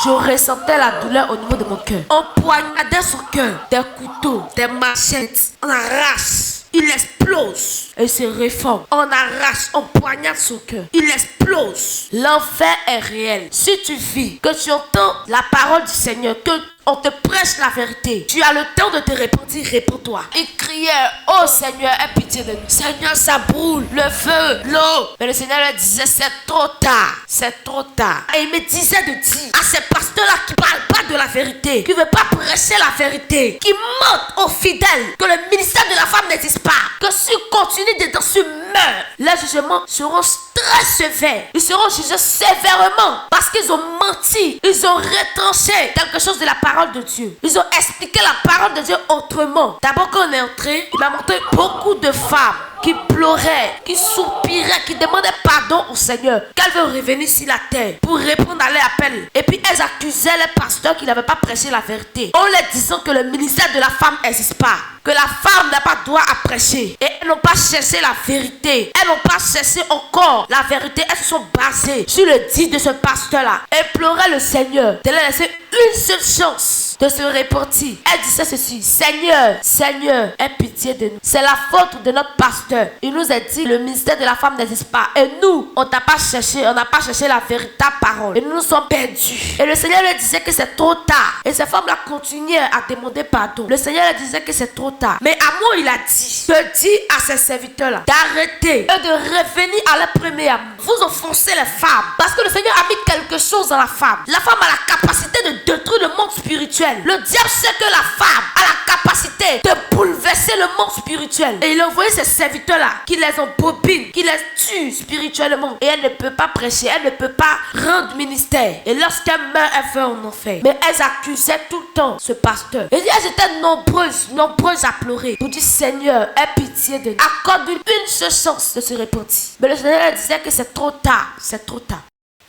Je ressentais la douleur au niveau de mon cœur. On poignardait son cœur. Des couteaux, des machettes. On arrache. Il explose et se réforme. On arrache, on poignarde son cœur. Il explose. L'enfer est réel. Si tu vis, que tu entends la parole du Seigneur, que on te prêche la vérité, tu as le temps de te repentir, réponds-toi. Il criait, oh Seigneur, aie pitié de nous. Seigneur, ça brûle, le feu, l'eau. Mais le Seigneur lui disait, c'est trop tard, c'est trop tard. Et il me disait de dire à ces pasteurs-là qui ne parlent pas de la vérité, qui ne veulent pas prêcher la vérité, qui mentent aux fidèles, que le ministère de la femme n'existe pas, que si on continue dedans, si meurt, les jugements seront très sévères. Ils seront jugés sévèrement parce qu'ils ont menti, ils ont retranché quelque chose de la parole de Dieu. Ils ont expliqué la parole de Dieu autrement. D'abord, quand on est entré, il m'a montré beaucoup de femmes qui pleuraient, qui soupiraient, qui demandaient pardon au Seigneur, qu'elles veulent revenir sur la terre pour répondre à leur appel. Et puis elles accusaient les pasteurs qui n'avaient pas prêché la vérité, en leur disant que le ministère de la femme n'existe pas, que la femme n'a pas droit à prêcher. Et elles n'ont pas cherché la vérité. Elles n'ont pas cherché encore la vérité. Elles se sont basées sur le dit de ce pasteur-là. Elles pleuraient le Seigneur de leur laisser une seule chance de se repentir. Elle disait ceci: Seigneur, Seigneur, aie pitié de nous. C'est la faute de notre pasteur. Il nous a dit le ministère de la femme n'existe pas. Et nous, on t'a pas cherché, on n'a pas cherché la véritable parole. Et nous nous sommes perdus. Et le Seigneur lui disait que c'est trop tard. Et ces femmes-là continuaient à demander pardon. Le Seigneur lui disait que c'est trop tard. Mais à moi, il a dit, je dis à ses serviteurs-là d'arrêter et de revenir à leur premier amour. Vous offensez les femmes parce que le Seigneur a mis quelque chose dans la femme. La femme a la capacité de détruire le monde spirituel. Le diable sait que la femme a la capacité de bouleverser le monde spirituel. Et il a envoyé ces serviteurs-là qui les embobinent, qui les tuent spirituellement. Et elle ne peut pas prêcher, elle ne peut pas rendre ministère. Et lorsqu'elle meurt, elle fait en enfer. Mais elles accusaient tout le temps ce pasteur. Et elles étaient nombreuses à pleurer pour dire: Seigneur, aie pitié de nous. Accorde-lui une seule chance de se repentir. Mais le Seigneur disait que c'est trop tard, c'est trop tard.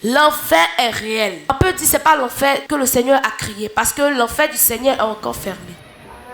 L'enfer est réel. On peut dire que ce n'est pas l'enfer que le Seigneur a créé, parce que l'enfer du Seigneur est encore fermé.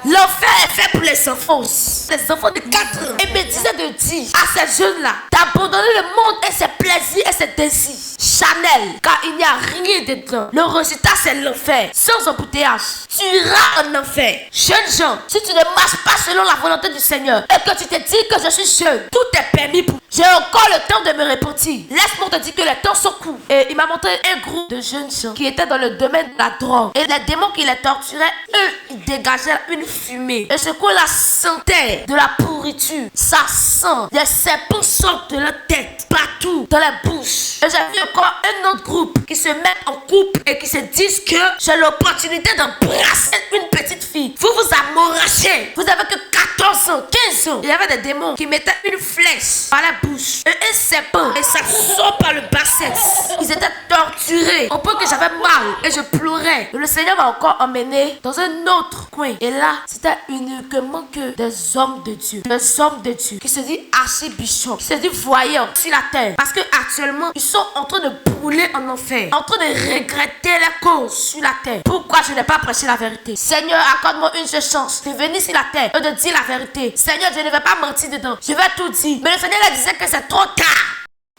L'enfer est fait pour les enfants aussi. Les enfants de 4 ans. Et me disait de dire à ces jeunes-là d'abandonner le monde et ses plaisirs et ses désirs. Chanel, car il n'y a rien dedans. Le résultat, c'est l'enfer. Sans embouteillage, tu iras en enfer. Jeunes gens, si tu ne marches pas selon la volonté du Seigneur et que tu te dis que je suis jeune, tout est permis pour. J'ai encore le temps de me repentir. Laisse-moi te dire que les temps sont courts. Et il m'a montré un groupe de jeunes gens qui étaient dans le domaine de la drogue. Et les démons qui les torturaient, eux, ils dégageaient une fumée. Et ce qu'on la sentait de la pourriture, ça sent. Les serpents sortent de leur tête partout dans la bouche. Et j'ai vu encore un autre groupe qui se met en couple et qui se disent que j'ai l'opportunité d'embrasser une petite fille. Vous vous amourachez. Vous avez que 14 ans, 15 ans. Il y avait des démons qui mettaient une flèche par la bouche et un serpent et ça sort par le bassin. Ils étaient torturés au point que j'avais mal et je pleurais. Et le Seigneur m'a encore emmené dans un autre coin. Et là, c'était uniquement que des hommes de Dieu. Des hommes de Dieu qui se disent archibishop, qui se disent voyants sur la terre. Parce que actuellement, ils sont en train de brûler en enfer, en train de regretter les causes sur la terre. Pourquoi je n'ai pas prêché la vérité? Seigneur, accorde-moi une seule chance de venir sur la terre et de dire la vérité. Seigneur, je ne vais pas mentir dedans. Je vais tout dire. Mais le Seigneur lui disait que c'est trop tard.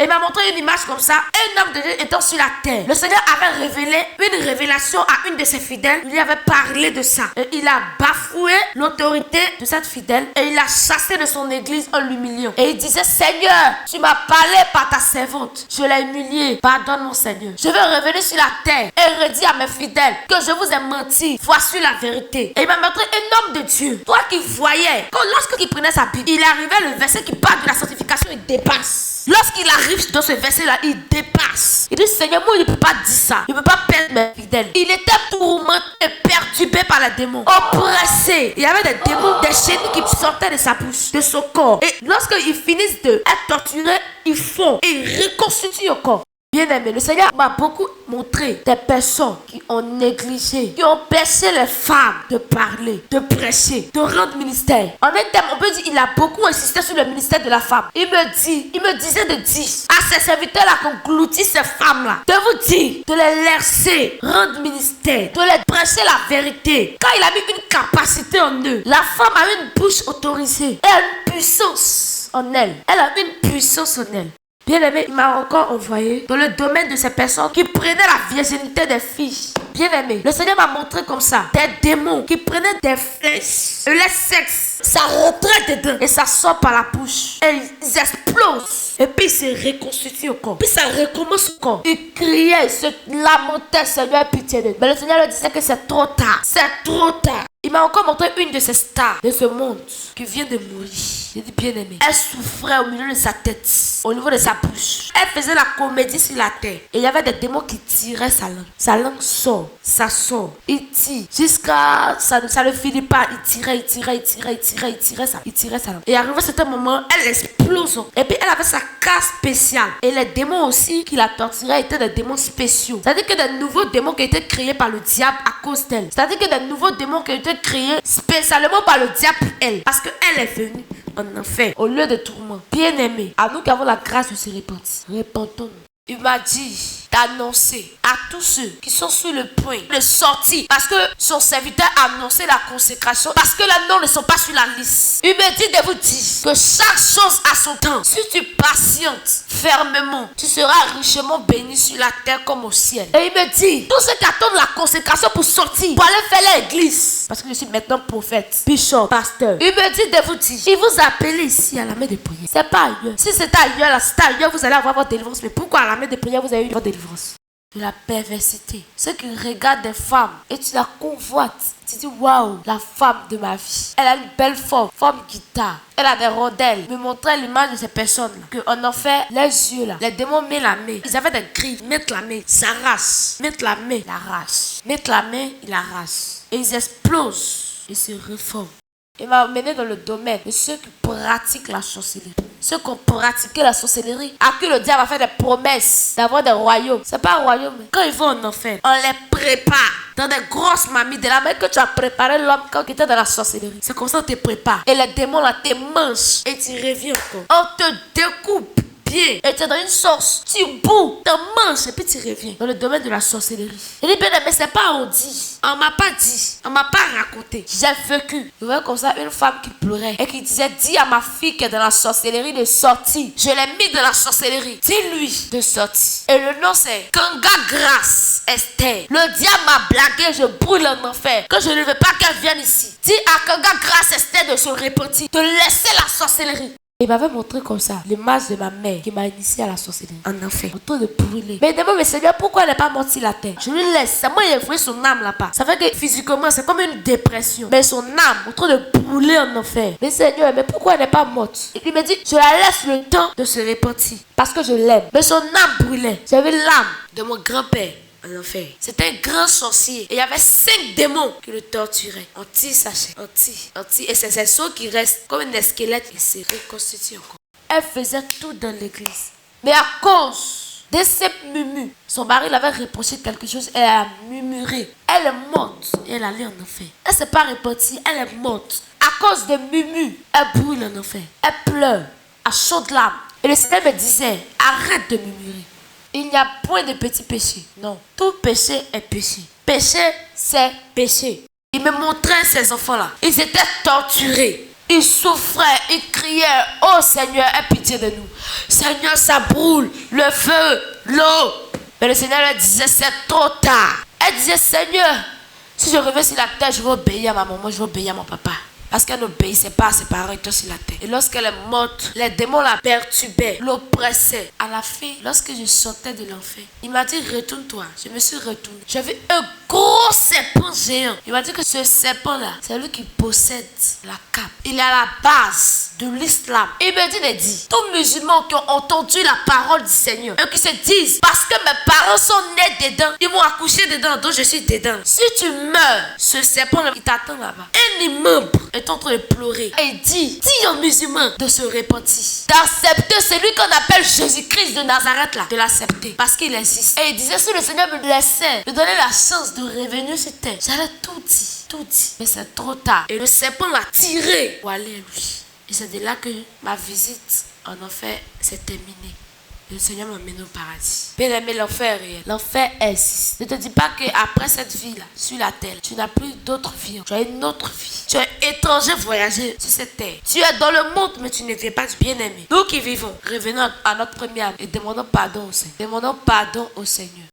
Il m'a montré une image comme ça, un homme de Dieu étant sur la terre. Le Seigneur avait révélé une révélation à une de ses fidèles. Il lui avait parlé de ça. Et il a bafoué l'autorité de cette fidèle. Et il l'a chassé de son église en l'humiliant. Et il disait: Seigneur, tu m'as parlé par ta servante. Je l'ai humilié. Pardonne mon Seigneur. Je vais revenir sur la terre et redire à mes fidèles que je vous ai menti. Voici la vérité. Et il m'a montré un homme de Dieu. Toi qui voyais, lorsqu'il prenait sa Bible, il arrivait le verset qui parle de la sanctification, il dépasse. Lorsqu'il arrive dans ce verset-là, il dépasse. Il dit: Seigneur, moi, il ne peut pas dire ça. Il ne peut pas perdre mes fidèles. Il était tourmenté et perturbé par les démons. Oppressé. Il y avait des démons, des chenilles qui sortaient de sa bouche, de son corps. Et lorsqu'ils finissent d'être torturés, ils font et ils reconstituent le corps. Bien aimé, le Seigneur m'a beaucoup montré des personnes qui ont négligé, qui ont empêché les femmes de parler, de prêcher, de rendre ministère. En un terme, on peut dire qu'il a beaucoup insisté sur le ministère de la femme. Il me disait de dire à ses serviteurs-là qu'on gloutit ces femmes-là, de vous dire, de les laisser rendre ministère, de les prêcher la vérité. Quand il a mis une capacité en eux, la femme a une bouche autorisée. Elle a une puissance en elle. Elle a une puissance en elle. Bien aimé, il m'a encore envoyé dans le domaine de ces personnes qui prenaient la virginité des filles. Bien aimé, le Seigneur m'a montré comme ça des démons qui prenaient des flèches et les sexes, ça rentrait dedans et ça sort par la bouche et ils explosent et puis ils se reconstituent au corps, puis ça recommence au corps. Ils criaient, ils se lamentaient, Seigneur, pitié de nous. Mais le Seigneur leur disait que c'est trop tard, c'est trop tard. Il m'a encore montré une de ces stars de ce monde qui vient de mourir. J'ai dit, bien aimé, elle souffrait au milieu de sa tête, au niveau de sa bouche. Elle faisait la comédie sur la terre. Et il y avait des démons qui tiraient sa langue. Sa langue sort, ça sort. Il tire jusqu'à ça ne finit pas. Il tirait sa langue. Et arrivé à certain moment, elle explose. Et puis elle avait sa case spéciale. Et les démons aussi qui la torturaient étaient des démons spéciaux. C'est-à-dire que des nouveaux démons qui étaient créés par le diable à cause d'elle. C'est-à-dire que des nouveaux démons qui étaient créés spécialement par le diable pour elle. Parce qu'elle est venue en enfer au lieu de tourment. Bien aimé, à nous qui avons la grâce de se repentir, repentons-nous. Il m'a dit d'annoncer à tous ceux qui sont sur le point de sortir parce que son serviteur a annoncé la consécration parce que les noms ne sont pas sur la liste. Il me dit de vous dire que chaque chose a son temps. Si tu patientes fermement, tu seras richement béni sur la terre comme au ciel. Et il me dit, tous ceux qui attendent la consécration pour sortir, pour aller faire l'église, parce que je suis maintenant prophète, bishop, pasteur. Il me dit de vous dire, il vous appelle ici à la main de prière. C'est pas ailleurs. Si c'est ailleurs, là, c'est ailleurs, vous allez avoir votre délivrance. Mais pourquoi à la main de prière, vous avez eu votre délivrance? De la perversité. Ceux qui regardent des femmes et tu la convoites. Tu dis, waouh, la femme de ma vie. Elle a une belle forme guitare. Elle a des rondelles. Me montrer l'image de ces personnes-là. Qu'on en fait les yeux là. Les démons mettent la main. Ils avaient des griffes. Mettent la main. Ça arrache. Mettent la main. Il arrache. Mettent la main. Il arrache. Et ils explosent. Ils se reforment. Il m'a emmené dans le domaine de ceux qui pratiquent la sorcellerie. Ceux qui ont pratiqué la sorcellerie, à qui le diable a fait des promesses d'avoir des royaumes. C'est pas un royaume. Quand ils vont en enfer, on les prépare dans des grosses mamies. De la même que tu as préparé l'homme quand il était dans la sorcellerie. C'est comme ça qu'on te prépare. Et les démons là te mangent. Et tu reviens encore. On te découpe. Et tu es dans une sauce, tu boues, tu manges et puis tu reviens dans le domaine de la sorcellerie. Il dit, bien mais c'est pas on dit. On m'a pas dit, on m'a pas raconté. J'ai vécu. Je voyais comme ça une femme qui pleurait et qui disait, dis à ma fille qui est dans la sorcellerie de sortir. Je l'ai mis dans la sorcellerie. Dis-lui de sortir. Et le nom c'est Kanga Grâce Esther. Le diable m'a blagué, je brûle en enfer. Que je ne veux pas qu'elle vienne ici. Dis à Kanga Grâce Esther de se repentir, de laisser la sorcellerie. Il m'avait montré comme ça l'image de ma mère qui m'a initié à la sorcellerie. En enfer, en train de brûler. Mais demande, mais Seigneur, pourquoi elle n'est pas morte sur la terre? Je lui laisse. C'est moi, il a envoyé son âme là-bas. Ça fait que physiquement, c'est comme une dépression. Mais son âme, en train de brûler en enfer. Mais Seigneur, mais pourquoi elle n'est pas morte? Et il me dit, je la laisse le temps de se repentir. Parce que je l'aime. Mais son âme brûlait. J'avais l'âme de mon grand-père. En enfer. C'était un grand sorcier. Et il y avait 5 démons qui le torturaient. On tire sa chair. On tire. Et c'est ses os qui restent comme un squelette. Il se reconstitue encore. Elle faisait tout dans l'église. Mais à cause de ces murmures, son mari l'avait reproché quelque chose. Elle a murmuré. Elle est morte. Et elle allait en enfer. Elle ne s'est pas repentie. Elle est morte. À cause de murmures, elle brûle en enfer. Elle pleure à chaudes larmes. Et le Seigneur me disait, arrête de murmurer. Il n'y a point de petit péché. Non. Tout péché est péché. Péché, c'est péché. Il me montrait ces enfants-là. Ils étaient torturés. Ils souffraient. Ils criaient. Oh Seigneur, aie pitié de nous. Seigneur, ça brûle. Le feu, l'eau. Mais le Seigneur leur disait, c'est trop tard. Elle disait, Seigneur, si je reviens sur la terre, je vais obéir à ma maman, je vais obéir à mon papa. Parce qu'elle n'obéissait pas à ses parents étant sur la terre. Et lorsqu'elle est morte, les démons la perturbaient, l'oppressaient. À la fin, lorsque je sortais de l'enfer, il m'a dit, retourne-toi. Je me suis retournée. J'ai vu un gros serpent géant. Il m'a dit que ce serpent-là, c'est lui qui possède la cape. Il est à la base de l'islam. Il me dit de dire, tous musulmans qui ont entendu la parole du Seigneur et qui se disent, parce que mes parents sont nés dedans, ils m'ont accouché dedans, donc je suis dedans. Si tu meurs, ce serpent-là, il t'attend là-bas. Un immeuble est en train de pleurer. Et il dit aux musulmans de se repentir, d'accepter celui qu'on appelle Jésus-Christ de Nazareth là, de l'accepter, parce qu'il existe. Et il disait, si le Seigneur me laissait, me donnait la chance de revenir sur terre, j'allais tout dire, mais c'est trop tard. Et le serpent l'a tiré pour aller à lui. Et c'est de là que ma visite en enfer s'est terminée. Le Seigneur m'a mené au paradis. Bien aimé, l'enfer est réel. L'enfer existe. Ne te dis pas qu'après cette vie-là, sur la terre, tu n'as plus d'autre vie. Tu as une autre vie. Tu es étranger voyager sur cette terre. Tu es dans le monde, mais tu ne viens pas du bien-aimé. Nous qui vivons, revenons à notre première âme et demandons pardon au Seigneur. Demandons pardon au Seigneur.